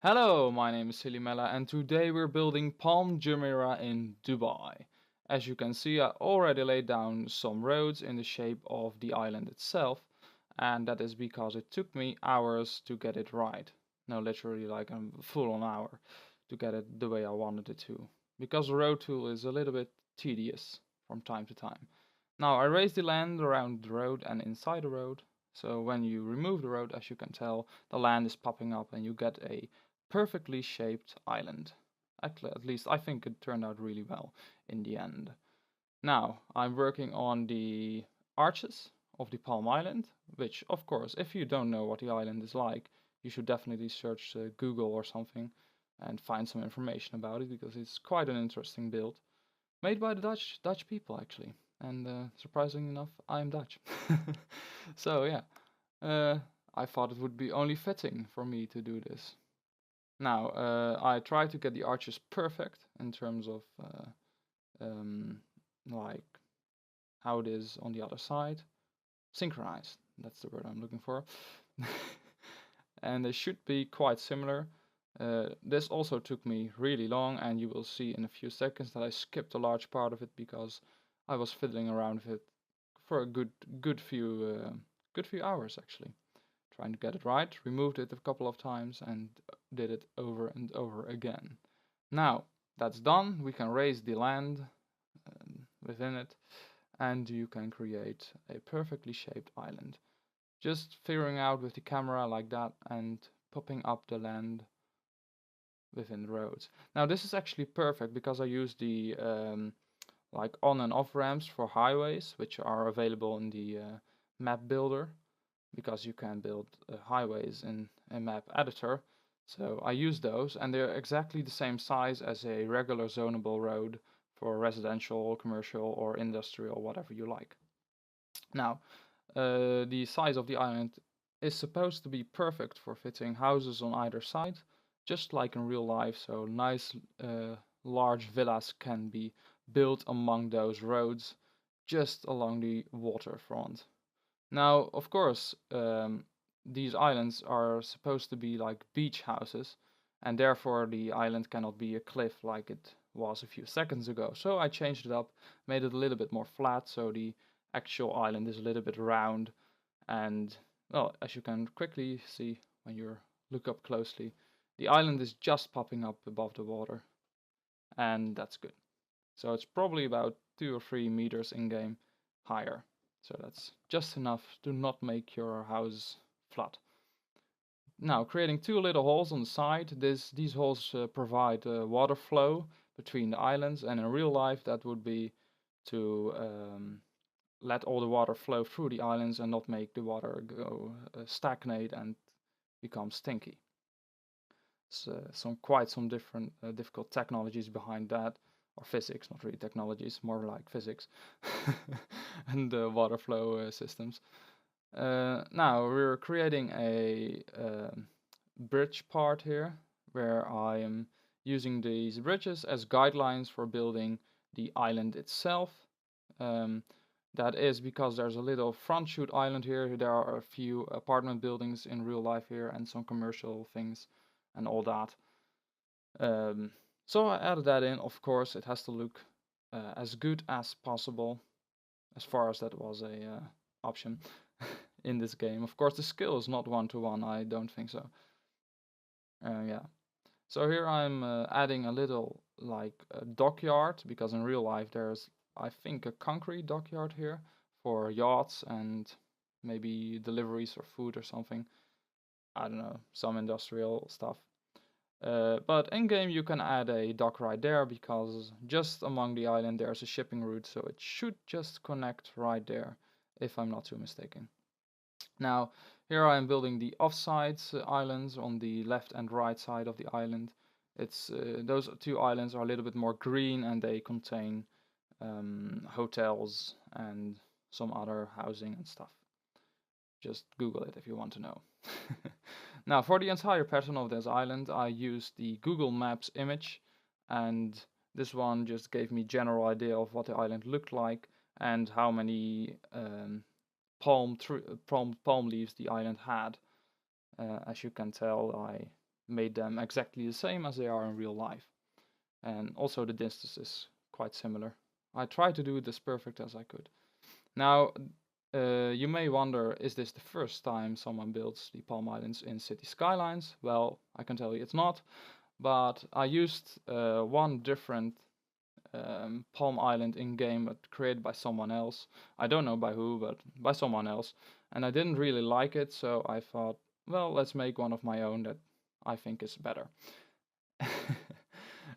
Hello, my name is SillyMella and today we're building Palm Jumeirah in Dubai. As you can see, I already laid down some roads in the shape of the island itself, and that is because it took me hours to get it right. No, literally like a full on hour to get it the way I wanted it to. Because the road tool is a little bit tedious from time to time. Now I raised the land around the road and inside the road, so when you remove the road, as you can tell, the land is popping up and you get a perfectly shaped island. At least I think it turned out really well in the end. Now, I'm working on the arches of the Palm Island, which, of course, if you don't know what the island is like, you should definitely search Google or something and find some information about it because it's quite an interesting build. Made by the Dutch people, actually. And surprisingly enough, I'm Dutch. So, yeah, I thought it would be only fitting for me to do this. Now, I try to get the arches perfect in terms of um, like how it is on the other side. Synchronized, that's the word I'm looking for. And they should be quite similar. This also took me really long, and you will see in a few seconds that I skipped a large part of it because I was fiddling around with it for a good few hours actually, trying to get it right. Removed it a couple of times and did it over and over again. Now that's done, we can raise the land within it, and you can create a perfectly shaped island. Just figuring out with the camera like that and popping up the land within the roads. Now this is actually perfect because I use the like on and off ramps for highways, which are available in the map builder, because you can build highways in a map editor. So I use those, and they're exactly the same size as a regular zonable road for residential, commercial, or industrial, whatever you like. Now, the size of the island is supposed to be perfect for fitting houses on either side, just like in real life, so nice large villas can be built among those roads just along the waterfront. Now, of course, these islands are supposed to be like beach houses, and therefore the island cannot be a cliff like it was a few seconds ago. So I changed it up, made it a little bit more flat, so the actual island is a little bit round. And well, as you can quickly see when you look up closely, the island is just popping up above the water, and that's good. So it's probably about 2 or 3 meters in game higher. So that's just enough to not make your house flat. Now, creating two little holes on the side. These holes provide water flow between the islands, and in real life that would be to let all the water flow through the islands and not make the water go stagnate and become stinky. So some different difficult technologies behind that, or physics, not really technologies, more like physics, and water flow systems. Now we're creating a bridge part here where I am using these bridges as guidelines for building the island itself. Um, that is because there's a little front shoot island here. There are a few apartment buildings in real life here and some commercial things and all that. Um, so I added that in. Of course, it has to look as good as possible, as far as that was a option in this game. Of course, the skill is not one-to-one. I don't think so. Yeah. So here I'm adding a little like a dockyard, because in real life there's, I think, a concrete dockyard here for yachts and maybe deliveries or food or something. I don't know, some industrial stuff. But in game you can add a dock right there, because just among the island there's a shipping route, so it should just connect right there, if I'm not too mistaken. Now, here I am building the offside islands on the left and right side of the island. It's those two islands are a little bit more green, and they contain hotels and some other housing and stuff. Just Google it if you want to know. Now, for the entire pattern of this island, I used the Google Maps image, and this one just gave me general idea of what the island looked like and how many palm leaves the island had. As you can tell, I made them exactly the same as they are in real life. And also the distance is quite similar. I tried to do it as perfect as I could. Now, you may wonder, is this the first time someone builds the Palm Islands in Cities Skylines? Well, I can tell you it's not, but I used one different Palm Island in-game, but created by someone else. I don't know by who, but by someone else. And I didn't really like it, so I thought, well, let's make one of my own that I think is better.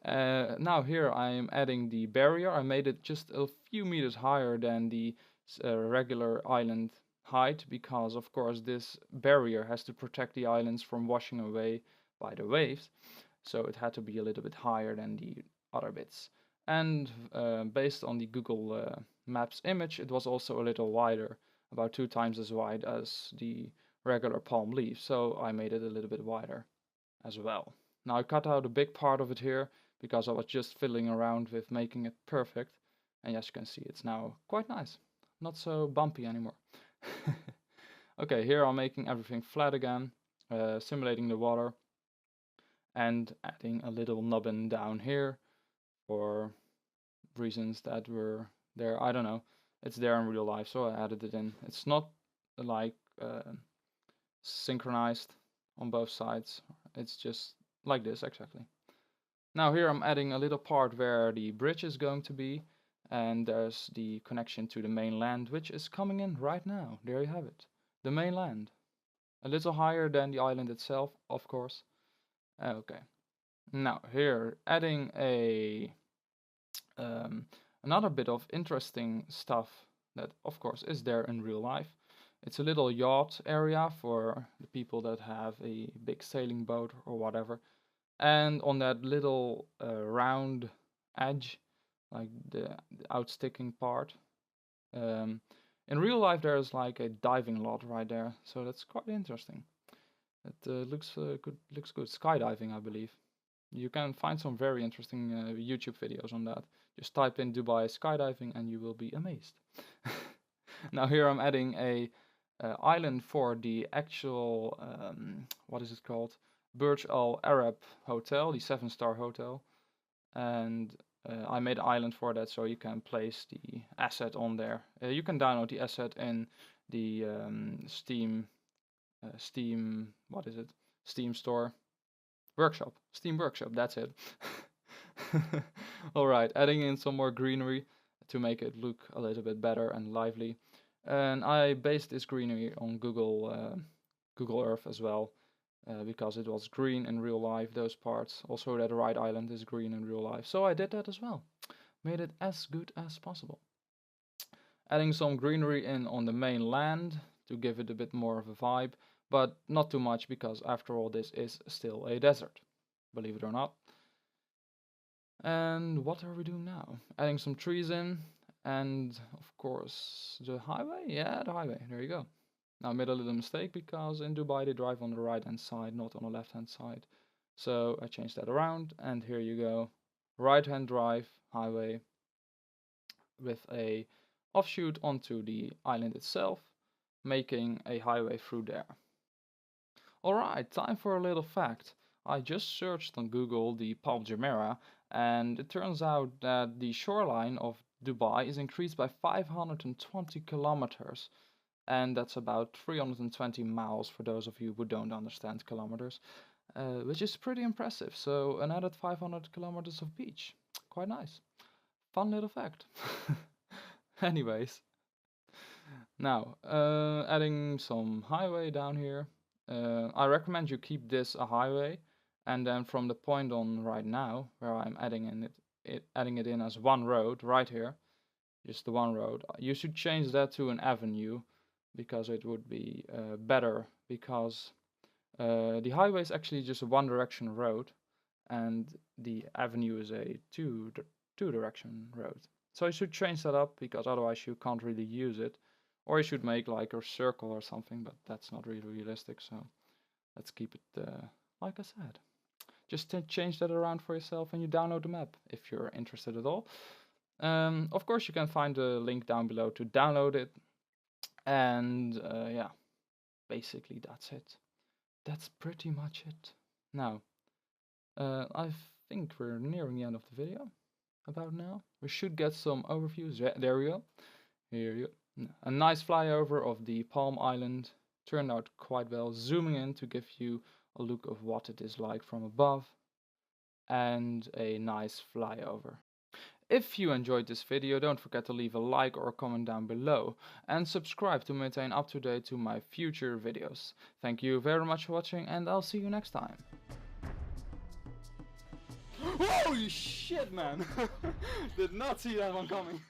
Now here I am adding the barrier. I made it just a few meters higher than the regular island height, because of course this barrier has to protect the islands from washing away by the waves. So it had to be a little bit higher than the other bits. And based on the Google Maps image, it was also a little wider, about 2 times as wide as the regular palm leaf. So I made it a little bit wider as well. Now I cut out a big part of it here because I was just fiddling around with making it perfect. And as you can see, it's now quite nice. Not so bumpy anymore. Okay, here I'm making everything flat again, simulating the water, and adding a little nubbin down here for reasons that were there. I don't know. It's there in real life, so I added it in. It's not like synchronized on both sides. It's just like this exactly. Now here I'm adding a little part where the bridge is going to be, and there's the connection to the mainland, which is coming in right now. There you have it. The mainland. A little higher than the island itself, of course. Okay. Now here adding a another bit of interesting stuff that of course is there in real life. It's a little yacht area for the people that have a big sailing boat or whatever. And on that little round edge, like the outsticking part, in real life there's like a diving lot right there, so that's quite interesting. It looks good. Looks good. Skydiving, I believe. You can find some very interesting YouTube videos on that. Just type in Dubai skydiving and you will be amazed. Now here I'm adding a island for the actual what is it called? Burj Al Arab Hotel, the 7-star hotel, and I made an island for that, so you can place the asset on there. You can download the asset in the Steam, what is it? Steam store, workshop, Steam workshop. That's it. All right, adding in some more greenery to make it look a little bit better and lively. And I based this greenery on Google Earth as well, because it was green in real life, those parts. Also that right island is green in real life. So I did that as well. Made it as good as possible. Adding some greenery in on the main land to give it a bit more of a vibe, but not too much because after all this is still a desert, believe it or not. And what are we doing now? Adding some trees in, and of course the highway. Yeah, the highway, there you go. Now I made a little mistake because in Dubai they drive on the right hand side, not on the left hand side. So I changed that around, and here you go. Right hand drive highway with a offshoot onto the island itself, making a highway through there. Alright, time for a little fact. I just searched on Google the Palm Jumeirah, and it turns out that the shoreline of Dubai is increased by 520 kilometers, and that's about 320 miles for those of you who don't understand kilometers, which is pretty impressive. So an added 500 kilometers of beach. Quite nice. Fun little fact. Anyways, now adding some highway down here. I recommend you keep this a highway, and then from the point on right now, where I'm adding it in as one road right here, just the one road, you should change that to an avenue, because it would be better, because the highway is actually just a one direction road, and the avenue is a two direction road. So you should change that up, because otherwise you can't really use it. Or you should make like a circle or something, but that's not really realistic, so let's keep it like I said. Just change that around for yourself and you download the map if you're interested at all. Of course, you can find the link down below to download it. And yeah, basically that's it. That's pretty much it. Now, I think we're nearing the end of the video. About now, we should get some overviews. There we go. Here you go. A nice flyover of the Palm Island. Turned out quite well, zooming in to give you a look of what it is like from above, and a nice flyover. If you enjoyed this video, don't forget to leave a like or a comment down below, and subscribe to maintain up to date to my future videos. Thank you very much for watching, and I'll see you next time. Holy shit, man! Did not see that one coming.